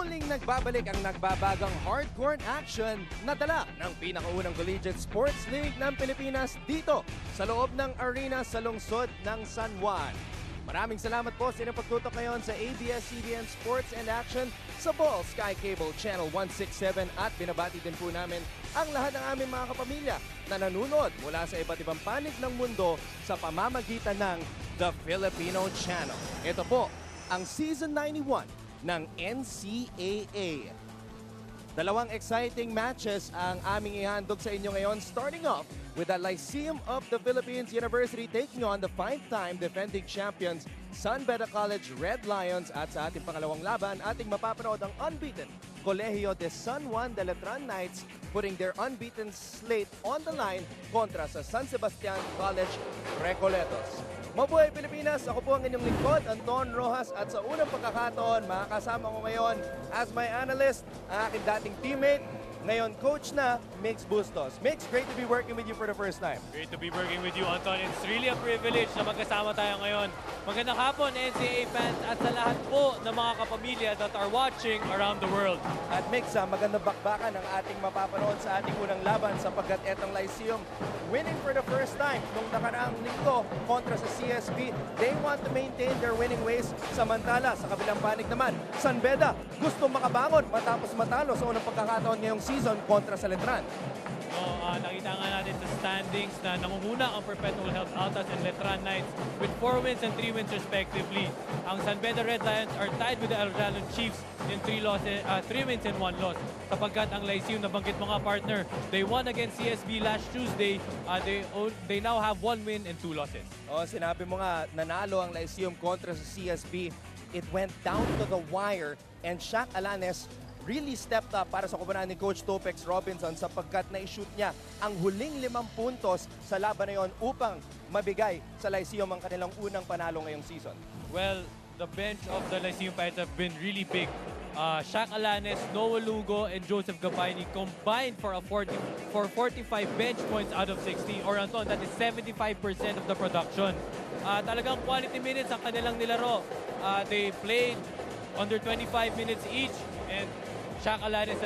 Muling nagbabalik ang nagbabagang hardcore action na dala ng pinakaunang collegiate sports league ng Pilipinas dito sa loob ng arena sa lungsod ng San Juan. Maraming salamat po sa inyong pagtutok ngayon sa ABS-CBN Sports and Action sa Ball Sky Cable Channel 167 at binabati din po namin ang lahat ng aming mga kapamilya na nanonood mula sa iba't ibang panig ng mundo sa pamamagitan ng The Filipino Channel. Ito po ang Season 91 ng NCAA. Dalawang exciting matches ang aming ihandog sa inyo ngayon, starting off with the Lyceum of the Philippines University taking on the 5-time defending champions San Beda College Red Lions, at sa ating pangalawang laban ating mapapanood ang unbeaten Colegio de San Juan de Letran Knights putting their unbeaten slate on the line kontra sa San Sebastian College Recoletos. Mabuhay Pilipinas! Ako po ang inyong lingkod, Anton Rojas, at sa unang pagkakataon, makakasama ko ngayon as my analyst, ang aking dating teammate, ngayon coach na, Mix Bustos. Mix, great to be working with you for the first time. Great to be working with you, Anton. It's really a privilege na magkasama tayo ngayon. Magandang hapon, NCAA fans, at sa lahat po ng mga kapamilya that are watching around the world. At Mix, magandang bakbakan ang ating mapapanood sa ating unang laban sapagkat etong Lyceum winning for the first time nung nakaraang linggo kontra sa CSB. They want to maintain their winning ways. Samantala, sa kabilang panig naman, San Beda gusto makabangon matapos matalo sa unang pagkakataon ngayong season kontra sa Letran. Nakita nga natin sa standings na nangunguna ang Perpetual Health Altas and Letran Knights with 4 wins and 3 wins respectively. Ang San Beda Red Lions are tied with the Alralan Chiefs in 3 wins and 1 loss. Sapagkat ang Lyceum, nabanggit mo nga partner, they won against CSB last Tuesday. They now have 1 win and 2 losses. Sinabi mo nga, nanalo ang Lyceum kontra sa CSB. It went down to the wire and Shaq Alanes really stepped up para sa kubanan ni Coach Topex Robinson sapagkat na-shoot niya ang huling 5 puntos sa laban na yon upang mabigay sa Lyceum ang kanilang unang panalo ngayong season. Well, the bench of the Lyceum Pirates have been really big. Shaq Alanes, Noah Lugo, and Joseph Gabayni combined for 45 bench points out of 60. Or Anton, that is 75% of the production. Talagang quality minutes ang kanilang nilaro. They played under 25 minutes each, and Shaq Alanes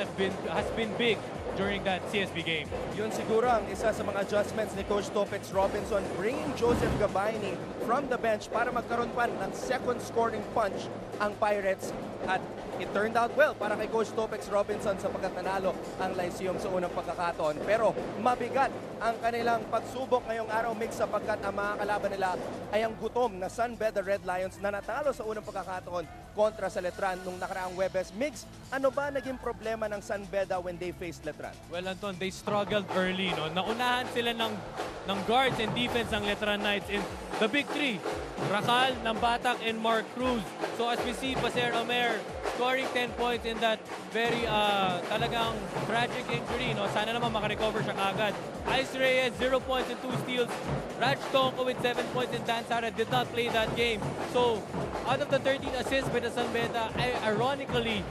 has been big during that CSB game. Yun siguro ang isa sa mga adjustments ni Coach Topex Robinson, bringing Joseph Gabayni from the bench para magkaroon pa ng second scoring punch ang Pirates, at it turned out well para kay Coach Topex Robinson sapagkat nanalo ang Lyceum sa unang pagkakataon. Pero mabigat ang kanilang pagsubok ngayong araw, Mix, sapagkat ang mga kalaban nila ay ang gutom na San Beda Red Lions na natalo sa unang pagkakataon kontra sa Letran nung nakaraang Webes. Mix, ano ba naging problema ng San Beda when they faced Letran? Well, Anton, they struggled early. No? Naunahan sila ng guards and defense ng Letran Knights in the big three, Racal, Nambatak, and Mark Cruz. So as we see, Baser Omer scoring 10 points in that very talagang tragic injury. No? Sana naman makarecover siya kagad. Ice Reyes, 0 points and 2 steals. Raj Tonko with 7 points, and Dan Sara did not play that game. So out of the 13 assists by the San Beda, ironically,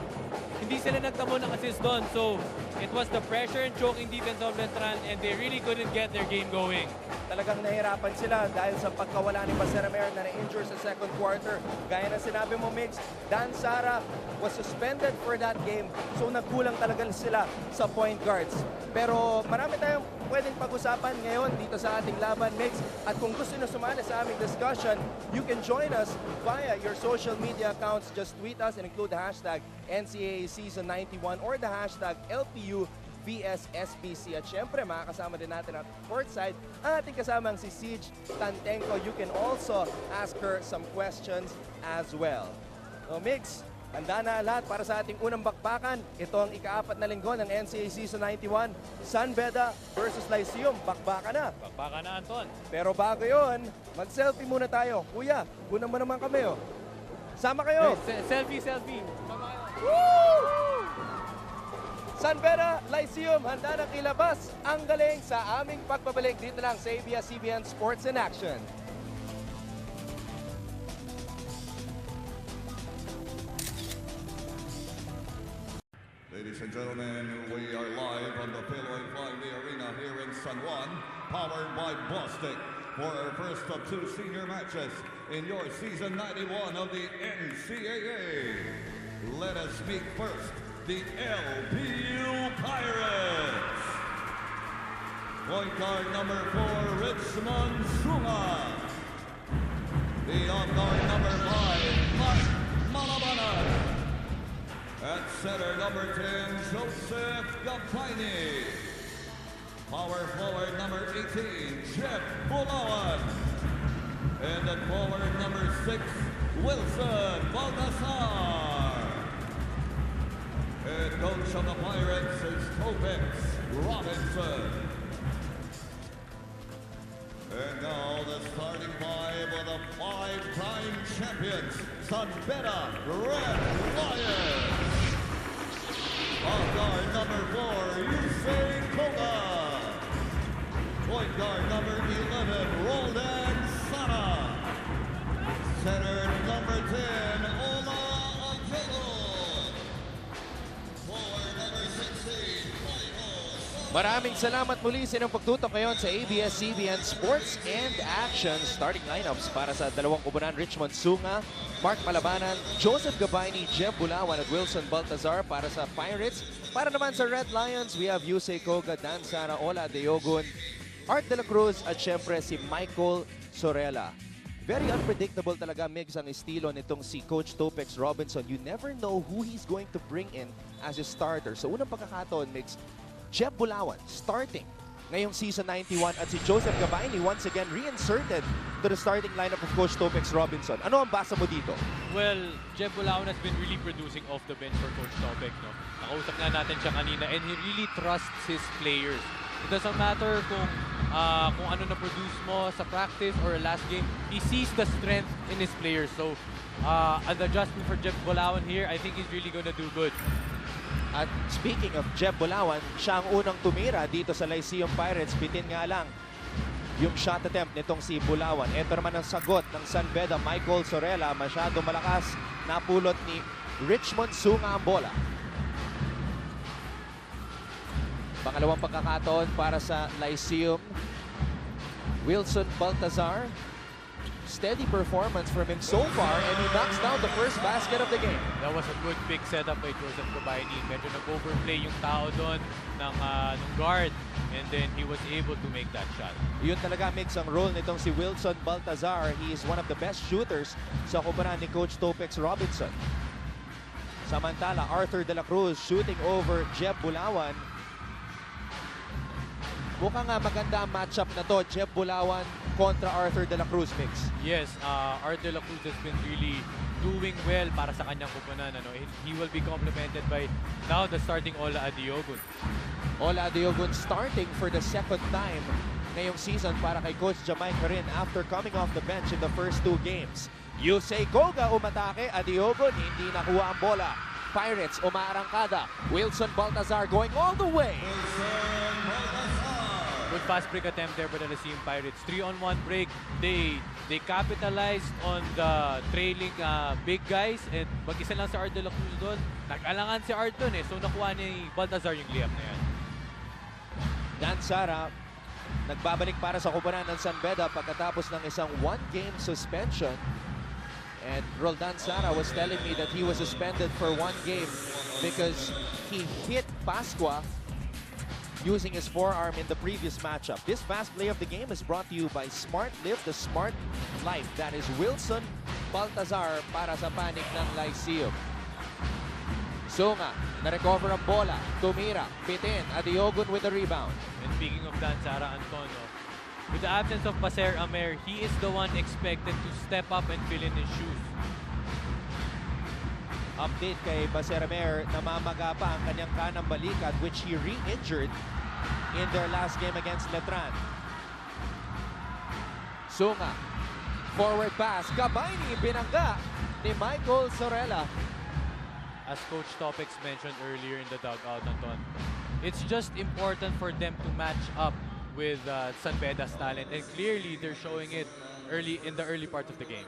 hindi sila nagtamo ng assist doon. So it was the pressure and choking defense of Letran, and they really couldn't get their game going. Talagang nahirapan sila dahil sa pagkawala ni Baseramer na na-injure sa second quarter. Gaya na sinabi mo, Mix, Dan Sara was suspended for that game. So nagkulang talaga sila sa point guards. Pero marami tayong pwedeng pag-usapan ngayon dito sa ating laban, Mix. At kung gusto nyo sumali sa aming discussion, you can join us via your social media accounts. Just tweet us and include the hashtag NCAA Season 91 or the hashtag LPU vs SBC. At syempre, makakasama din natin at courtside ang ating kasamang si Siege Tantenko. You can also ask her some questions as well. So, Mix, handa na lahat para sa ating unang bakbakan. Ito ang ika-4 na linggo ng NCAA Season 91. San Beda versus Lyceum. Bakbakan na. Bakbakan na, Anton. Pero bago yun, mag-selfie muna tayo. Kuya, kunan mo naman kami. Sama kayo. Selfie. Sama kayo. Woo! San Beda, Lyceum, handa na kilabas ang galing sa aming pagbabalik dito lang sa ABS-CBN Sports in Action. Ladies and gentlemen, we are live on the Pinoy Flying Arena here in San Juan, powered by Bostic, for our first of 2 senior matches in your Season 91 of the NCAA. Let us meet first the LPU Pirates. Point guard number 4, Richmond Sunga. The on-guard number 5, Mark Malabanan. At center number 10, Joseph Gapaini. Power forward number 18, Jeff Bulawan. And at forward number 6, Wilson Baltasar. Head coach of the Pirates is Topex Robinson. And now the starting five of the 5-time champions, San Beda Red Lions. On guard number 4, Yusei Koga. Point guard number 11, Roldan Sana. Center number 10, Ola Angelo. Forward number 16, Maraming salamat muli sa inyong pagtutok ngayon sa ABS-CBN Sports and Action. Starting lineups para sa dalawang kubunan, Richmond Sunga, Mark Malabanan, Joseph Gabaini, Jeff Bulawan at Wilson Baltazar para sa Pirates. Para naman sa Red Lions, we have Yusei Koga, Dan Sara, Ola Deogun, Art de la Cruz at syempre si Michael Sorella. Very unpredictable talaga, Migs, ang estilo nitong si Coach Topex Robinson. You never know who he's going to bring in as a starter. So unang pagkakataon, Migs, Jeff Bulawan starting ngayong season 91 at si Joseph Gabaini once again reinserted to the starting lineup of Coach Topex Robinson. Ano ang basa mo dito? Well, Jeff Bulawan has been really producing off the bench for Coach Topex, no? Nakausap nga natin siya kanina and he really trusts his players. It doesn't matter kung ano na-produce mo sa practice or last game. He sees the strength in his players. So, an adjustment for Jeff Bulawan here, I think he's really gonna do good. At speaking of Jeff Bulawan, siya ang unang tumira dito sa Lyceum Pirates. Bitin nga lang yung shot attempt nitong si Bulawan. Ito naman ang sagot ng San Beda, Michael Sorella. Masyado malakas. Napulot ni Richmond Sunga ang bola. Pangalawang pagkakataon para sa Lyceum. Wilson Baltazar. Steady performance from him so far and he knocks down the first basket of the game. That was a good pick setup by Joseph Gabaini. Medyo nag-overplay yung tao doon ng guard and then he was able to make that shot. Yun talaga, Mix, ang role nitong si Wilson Baltazar. He is one of the best shooters sa kumparan ni Coach Topex Robinson. Samantala, Arthur de la Cruz shooting over Jeff Bulawan. Mukhang maganda ang matchup na to, Jeff Bulawan kontra Arthur de la Cruz, Mix. Yes, Arthur de la Cruz has been really doing well para sa kanyang kupunan. He will be complemented by now the starting Ola Adiogun. Ola Adiogun starting for the second time ngayong season para kay Coach Jamaica rin after coming off the bench in the first 2 games. Yusei Koga umatake, Adiogun hindi nakuha ang bola. Pirates umaarangkada. Wilson Baltazar going all the way. Good fast break attempt there by the Lyceum Pirates. 3-on-1 break. They capitalized on the trailing big guys and mag-isa lang si Art de la Cruz doon. Nag-alangan si Art doon so nakuha ni Baltazar yung layup na yan. Dan Sara nagbabalik para sa kupunan ng San Beda pagkatapos ng isang 1-game suspension. And Roldan Sara was telling me that he was suspended for 1 game because he hit Pascua using his forearm in the previous matchup. This fast play of the game is brought to you by Smart Live, the Smart Life. That is Wilson Baltazar para sa panig ng Lyceum. Sunga, na-recover ang bola. Tumira, bitin, Adiogun with the rebound. And speaking of Dan Sara, Antonio, with the absence of Paser Amer, he is the one expected to step up and fill in his shoes. Update kay Baseramer, namamaga pa ang kanyang kanang balikat which he re-injured in their last game against Letran. Sunga, forward pass, Gabaini, binangga ni Michael Sorella. As Coach Topex mentioned earlier in the dugout, Anton, it's just important for them to match up with San Beda's talent and clearly they're showing it in the early part of the game.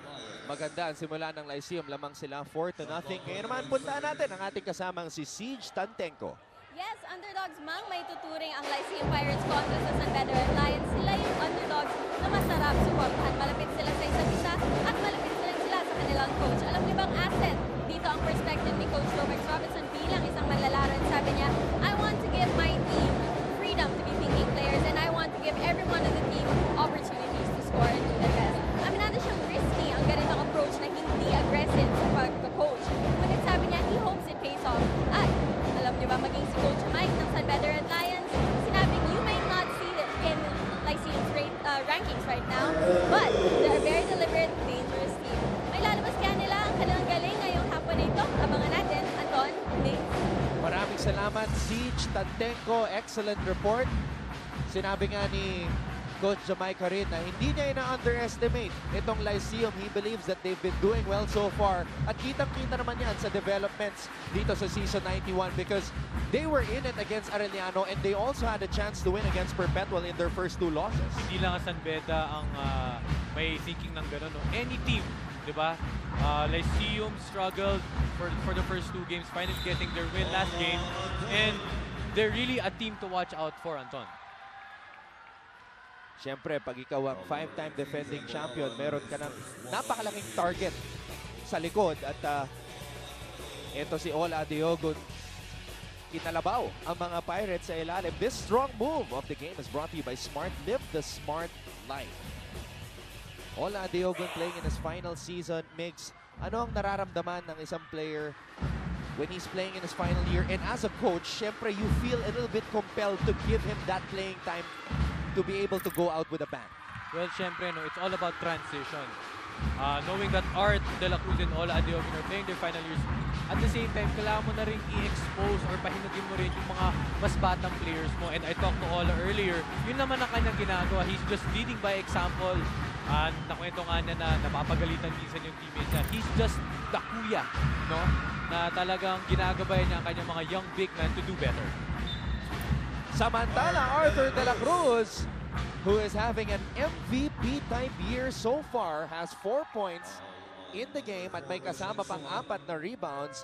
Maganda ang simula ng Lyceum, lamang sila 4-0. Ngayon naman, puntaan natin ang ating kasamang si Siege Tantenko. Yes, underdogs mang may tuturing ang Lyceum Pirates kontra sa San Beda Red Lions. Sila yung underdogs na masarap suportahan. Malapit sila sa isa't isa at malapit sila sa kanilang coach. Alam niyo bang asset dito ang perspective ni Coach Lobex Robinson bilang isang manlalaro. And sabi niya, I want to give my team freedom to be picking players and I want to give everyone on the team opportunities to score and do their best. Aminado siyang risky ang ganitong approach na hindi aggressive sa pag-coach. Ngunit sabi niya, he hopes it pays off. At alam niyo ba, maging si Coach Mike ng San Beda Red Lions, sinabing you may not see it in Lyceum's rankings right now, but they're a very deliberate, dangerous team. May lalabas kaya nila ang kanilang galing ngayong hapon na ito. Abangan natin, Anton, Nick. Maraming salamat, Siege Tantenko. Excellent report. Sinabi nga ni Coach Jamaica rin na hindi niya ina-underestimate itong Lyceum. He believes that they've been doing well so far. At kitang-kita naman yan sa developments dito sa Season 91 because they were in it against Arellano and they also had a chance to win against Perpetual in their first 2 losses. Hindi lang ang San Beda ang may thinking ng gano'n. No? Any team, di ba? Lyceum struggled for the first 2 games, finally getting their win last game. And they're really a team to watch out for, Anton. Siyempre, pag ikaw ang 5-time defending champion, meron ka ng napakalaking target sa likod. At ito si Ola Diogo, kinalabaw ang mga Pirates sa ilalim. This strong move of the game is brought to you by Smart. Live the Smart Life. Ola Diogo playing in his final season. Migs, ano ang nararamdaman ng isang player when he's playing in his final year? And as a coach, siyempre, you feel a little bit compelled to give him that playing time to be able to go out with a bang. Well, syempre, no, it's all about transition. Knowing that Art De La Cruz and Ola Adiogun are playing their final years, at the same time, kailangan mo na rin i-expose or pahinugin mo rin yung mga mas batang players mo. And I talked to Ola earlier, yun naman ang kanyang ginagawa. He's just leading by example. Nakwento nga niya na napapagalitan minsan yung teammates niya. He's just the kuya, no? Na talagang ginagabayan niya ang kanyang mga young big men to do better. Samantala, Arthur De La Cruz, who is having an MVP type year so far, has 4 points in the game at may kasama pang 4 na rebounds.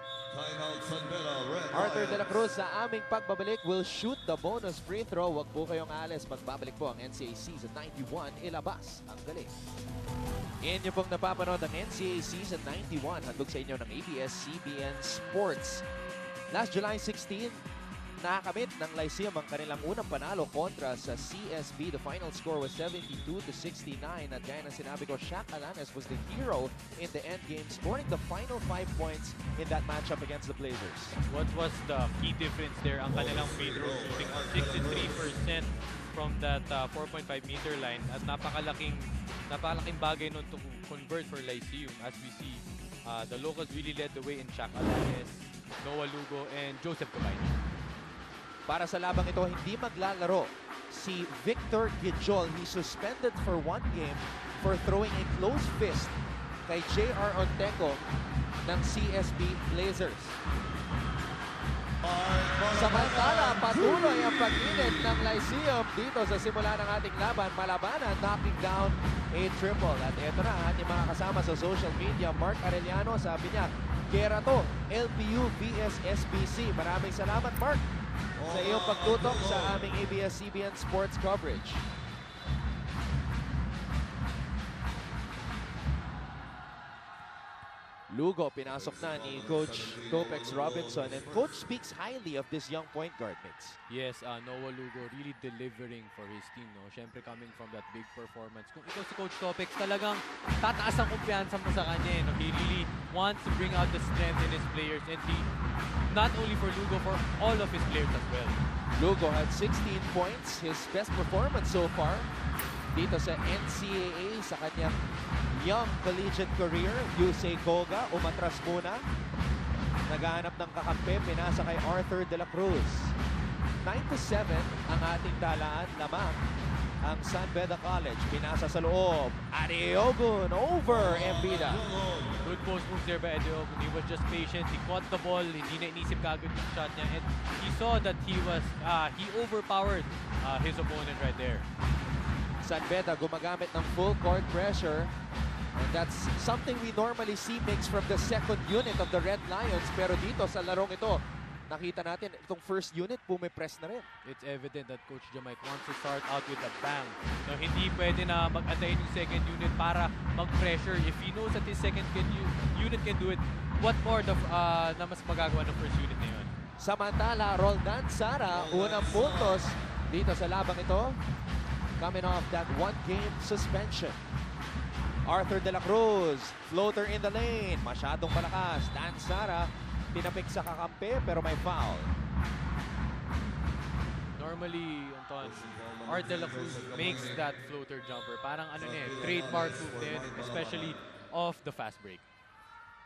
Arthur De La Cruz sa aming pagbabalik will shoot the bonus free throw. Huwag po kayong alis. Pagbabalik po ang NCAA Season 91, ilabas ang galing. Inyo pong napapanood ang NCAA Season 91, handog sa inyo ng ABS-CBN Sports. Last July 16, nakakamit ng Lyceum ang kanilang unang panalo kontra sa CSB. The final score was 72-69. At gaya ng sinabi ko, Shaq Alanes was the hero in the end game, scoring the final 5 points in that matchup against the Blazers. What was the key difference there? Ang kanilang free throw shooting on 63% from that 4.5 meter line. At napakalaking bagay nun to convert for Lyceum. As we see, the locals really led the way in Shaq Alanes, Noah Lugo, and Joseph Cabaño. Para sa labang ito, hindi maglalaro si Victor Gijol. He suspended for 1 game for throwing a closed fist kay J.R. Onteco ng CSB Blazers. Samantala, patuloy ang pag-init ng Lyceum dito sa simula ng ating laban. Malabanan, knocking down a triple. At ito na ating mga kasama sa social media. Mark Arellano, sabi niya, kera to, LPU vs SBC. Maraming salamat, Mark, sa iyong pagtutok sa aming ABS-CBN Sports coverage. Lugo, pinasok na ni Coach Topex Robinson, and Coach speaks highly of this young point guard mix. Yes, Noah Lugo really delivering for his team, no? Siyempre coming from that big performance. Kung ikaw si Coach Topex, talagang tataas ang kumpiyansa mo sa kanya. No? He really wants to bring out the strength in his players, and he, not only for Lugo, for all of his players as well. Lugo had 16 points, his best performance so far dito sa NCAA sa kanyang young collegiate career. Yusei Koga, umatras muna. Naghahanap ng kakampi, pinasa kay Arthur De La Cruz. 9-7 ang ating talaan. Lamang ang San Beda College. Pinasa sa loob. Adiogun over Beda. Good post move there by Adiogun. He was just patient. He caught the ball. Hindi na inisip kagad yung shot niya. And he saw that he overpowered his opponent right there. San Beda gumagamit ng full court pressure. And that's something we normally see mix from the second unit of the Red Lions. Pero dito sa larong ito, nakita natin, itong first unit, pumipress na rin. It's evident that Coach Jamite wants to start out with a bang. No, hindi pwede na mag-antayin yung second unit para mag-pressure. If he knows that his second unit can do it, what more na mas magagawa ng first unit na yun? Samantala, Roldan Sara, unang puntos dito sa labang ito. Coming off that one-game suspension. Arthur De La Cruz, floater in the lane. Masyadong malakas. Dan Sara, tinapik sa kakampi pero may foul. Normally, Anton, Art De La Cruz makes that floater jumper. Parang ano niya, trademark move din, especially off the fast break.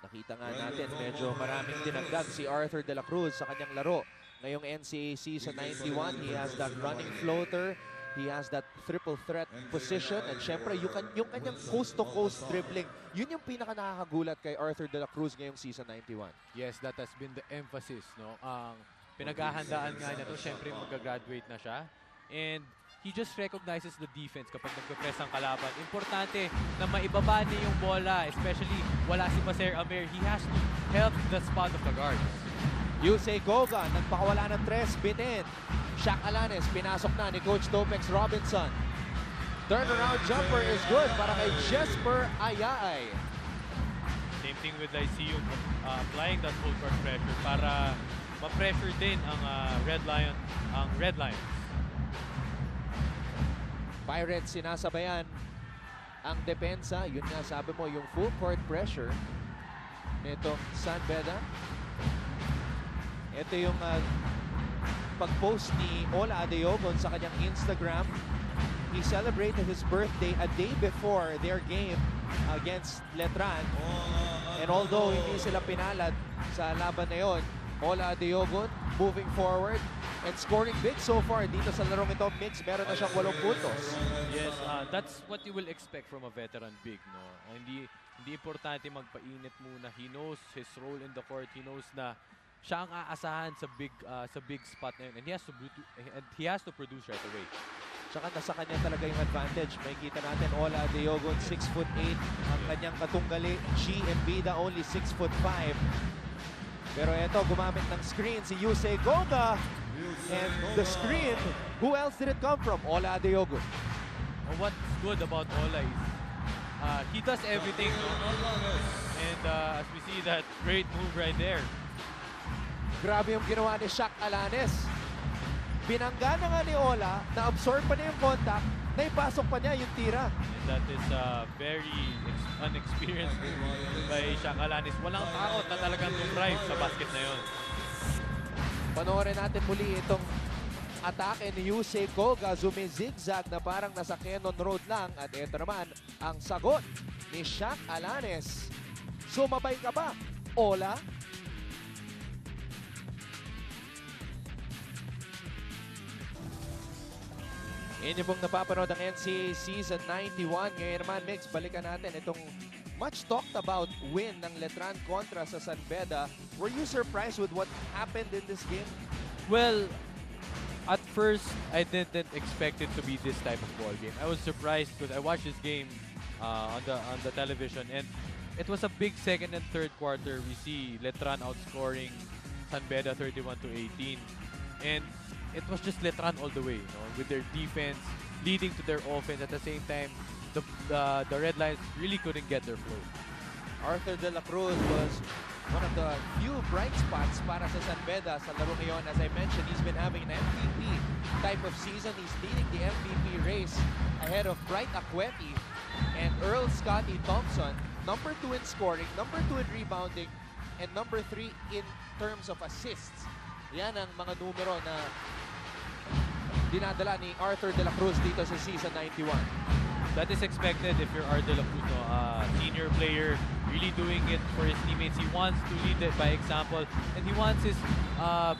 Nakita nga natin, medyo maraming dinagdag si Arthur De La Cruz sa kanyang laro. Ngayong NCAA season 91, he has that running floater. He has that triple threat position. And syempre, yung kanyang coast-to-coast dribbling, yun yung pinaka-nakakagulat kay Arthur De La Cruz ngayong season 91. Yes, that has been the emphasis. No? Ang pinaghahandaan nga niya to, syempre mag-graduate na siya. And he just recognizes the defense kapag nagpe-press ang kalaban. Importante na maibaba niya yung bola, especially wala si Paser Amer. He has to help the spot of the guards. Yusei Goga, nagpakawala ng 3, bitin. Shaq Alanes, pinasok na ni Coach Topex Robinson. Turnaround jumper is good para kay Jesper Ayaay. Same thing with Lyceum, applying that full court pressure para ma-pressure din ang Red Lions. Pirates sinasabayan ang depensa. Yun nga sabi mo, yung full court pressure nitong San Beda. Ito yung pag-post ni Ola Adeogon sa kanyang Instagram. He celebrated his birthday a day before their game against Letran. And although hindi sila pinalad sa laban na yun, Ola Adeogon moving forward and scoring big so far dito sa larong ito. Mix, meron na siyang 8 puntos. Yes, that's what you will expect from a veteran big. No? Hindi importante magpainit muna. He knows his role in the court. He knows na siya ang aasahan sa big spot na yun. And he has to produce right away. Tsaka nasa kanya talaga yung advantage. May kita natin, Ola Adeogon, 6'8". Ang kanyang katunggali, G and Beda, only 6'5". Pero eto, gumamit ng screen si Yusei Goga. And the screen, who else did it come from? Ola Adeogon. What's good about Ola is he does everything. And as we see that great move right there. Grabe yung ginawa ni Shaq Alanes. Binangga na nga ni Ola, na-absorb pa niya yung contact, naipasok pa niya yung tira. And that is very unexperienced by Shaq Alanes. Walang takot na talagang drive sa basket na yun. Panoorin natin muli itong atake ni Yusei Goga. Zumizigzag na parang nasa Cannon Road lang. At ito naman ang sagot ni Shaq Alanes. Sumabay ka ba, Ola? Inyo pong napapanood ang NCAA Season 91. Ngayon naman, Mix, balikan natin itong much talked about win ng Letran kontra sa San Beda. Were you surprised with what happened in this game? Well, at first, I didn't expect it to be this type of ball game. I was surprised because I watched this game on the television, and it was a big second and third quarter. We see Letran outscoring San Beda 31-18, and it was just Letran all the way, you know, with their defense leading to their offense. At the same time, the Red Lions really couldn't get their flow. Arthur De La Cruz was one of the few bright spots para sa San Beda sa laro ngayon. As I mentioned, he's been having an MVP type of season. He's leading the MVP race ahead of Bright Aqueti and Earl Scotty Thompson. Number 2 in scoring, number 2 in rebounding, and number 3 in terms of assists. Yan ang mga numero na dinadala ni Arthur De La Cruz dito sa season 91. That is expected if you're Art De La Cruz, no? Senior player, really doing it for his teammates. He wants to lead it by example, and he wants his fellow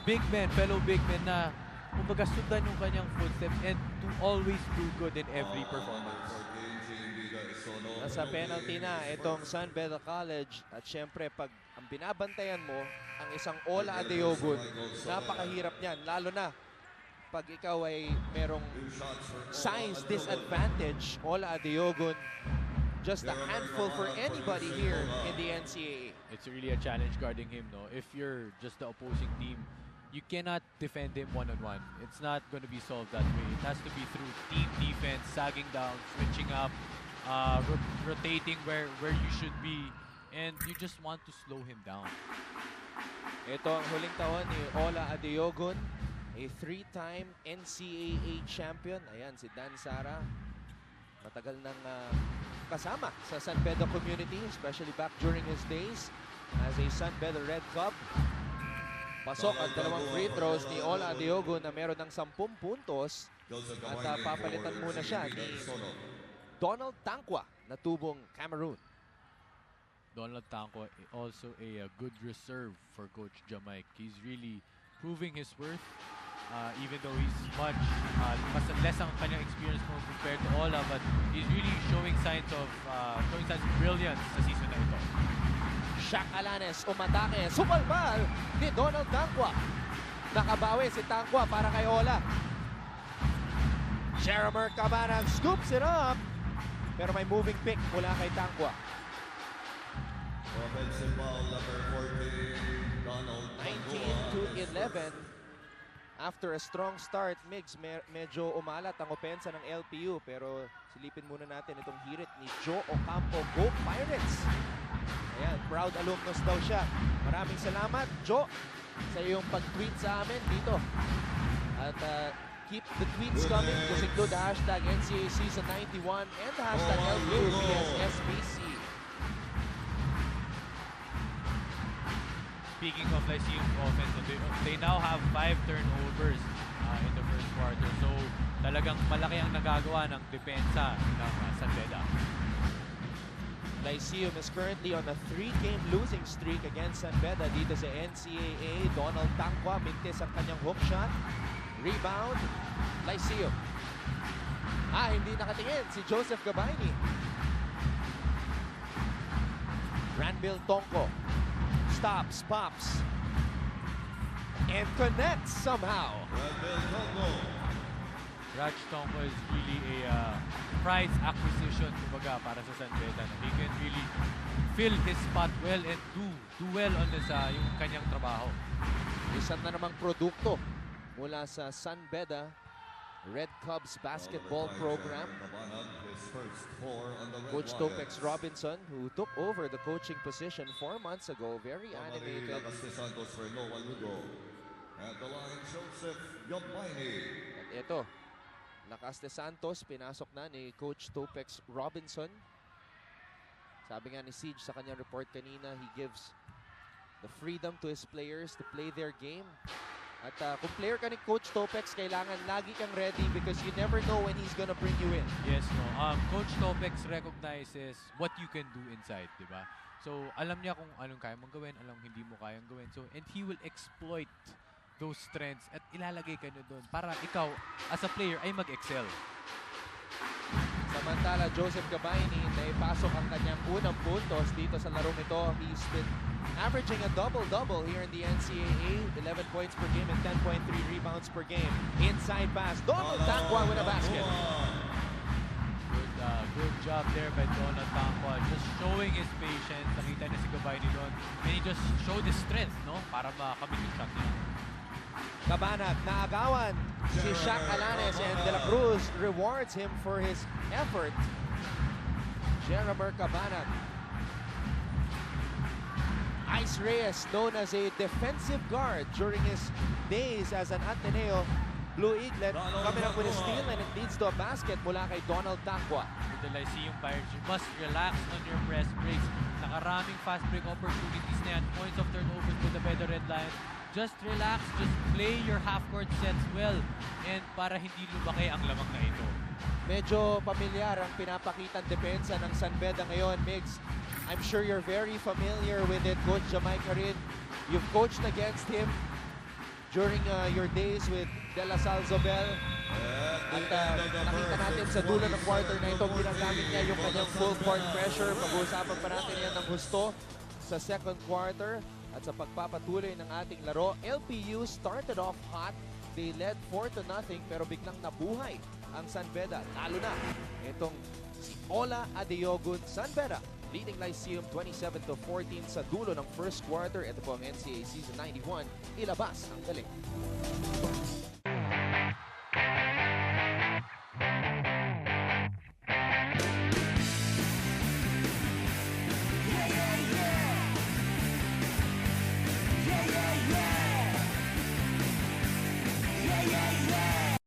big men na kumbaga sundan yung kanyang footsteps and to always do good in every performance. Nasa penalty na itong San Beda College at syempre pag ang binabantayan mo ang isang Ola Adeogun, napakahirap niyan, lalo na pag ikaw ay merong size disadvantage. Ola Adeogun, just a handful for anybody here in the NCAA. It's really a challenge guarding him, no? If you're just the opposing team, you cannot defend him one-on-one. It's not going to be solved that way. It has to be through team defense, sagging down, switching up, rotating where you should be, and you just want to slow him down. Ito ang huling taon ni Ola Adeogun, a 3-time NCAA champion. Ayan, si Dan Sara. Matagal nang kasama sa San Beda community, especially back during his days as a San Beda Red Cub. Pasok ang dalawang free throws ni Ola Adeogun na meron ng 10 puntos. At papalitan muna siya ni Donald Tangwa na tubong Cameroon. Donald Tangwa also a good reserve for Coach Jamaic. He's really proving his worth, even though he's much less ang kanyang experience compared to Ola, but he's really showing signs of brilliance sa season na ito. Shaq Alanes umatake, sumalbal ni Donald Tangwa. Nakabawi si Tangwa para kay Ola. Jeremy Cabanag scoops it up, pero may moving pick mula kay Tangwa. Offensive foul number 14, Donald 19-11. After a strong start, Migs, medyo umalat ang opensa ng LPU, pero silipin muna natin itong hirit ni Joe Ocampo. Go Pirates! Ayan, proud alumnus daw siya. Maraming salamat, Joe, sa iyong pag-tweet sa amin dito. At keep the tweets coming. Just include the hashtag NCAA Season 91 and the hashtag LPU SBC. Speaking of Lyceum offense, they now have 5 turnovers in the first quarter. So talagang malaki ang nagagawa ng depensa ng San Beda. Lyceum is currently on a 3-game losing streak against San Beda dito sa NCAA. Donald Tangwa, mintis ang kanyang hook shot. Rebound, Lyceum. Hindi nakatingin si Joseph Gabayni. Ranville Tongko. Stops, pops, and connects somehow. Raj Tongko is really a prize acquisition kumbaga para sa San Beda. He can really fill his spot well and do well on this, yung kanyang trabaho. Isa na namang produkto mula sa San Beda Red Cubs basketball program. Coach Topex Robinson, who took over the coaching position 4 months ago, very animated. At the line, Joseph Gabayni. At ito, Lakas de Santos, pinasok na ni Coach Topex Robinson. Sabi nga ni Siege sa kanyang report kanina, he gives the freedom to his players to play their game. At kung player ka ni Coach Topex, kailangan lagi kang ready because you never know when he's gonna bring you in. Yes, no. Coach Topex recognizes what you can do inside, di ba? So, alam niya kung anong kaya mong gawin, alam hindi mo kayang gawin. So, and he will exploit those strengths at ilalagay ka na doon para ikaw, as a player, ay mag-excel. Samantala, Joseph Gabayni, naipasok ang kanyang unang puntos dito sa larong ito. He's been averaging a double-double here in the NCAA. 11 points per game and 10.3 rebounds per game. Inside pass, Donald Tangwa with a basket. Good job there by Donald Tangwa. Just showing his patience. Nakita na si Gabayni doon. And he just showed his strength, no? Para makamit yung shot niya. Cabanag, naagawan si Shaq Alanes, and De La Cruz rewards him for his effort. Jeremy Cabanag. Ice Reyes, known as a defensive guard during his days as an Ateneo Blue Eaglet, coming up with a steal, and it leads to a basket mula kay Donald Tangwa. With the Lyceum Pirates, you must relax on your press breaks. Nakaraming fast break opportunities na yan. Points of turnovers with the Beda Red Lions. Just relax, just play your half-court sets well, and para hindi lumaki ang lamang na ito. Medyo pamilyar ang pinapakitang depensa ng San Beda ngayon, Migs. I'm sure you're very familiar with it, Coach Jamaica rin. You've coached against him during your days with De La Salle Zobel. At nakita natin sa dulo ng quarter na ito, ginagamit niya yung kanyang full court pressure. Pag-uusapan pa natin yan ng gusto sa second quarter. At sa pagpapatuloy ng ating laro, LPU started off hot. They led 4-0 pero biglang nabuhay ang San Beda. Lalo na itong si Ola Adeogun San Beda leading Lyceum 27-14 sa dulo ng first quarter. Ito po ang NCAA Season 91, ilabas ang galing.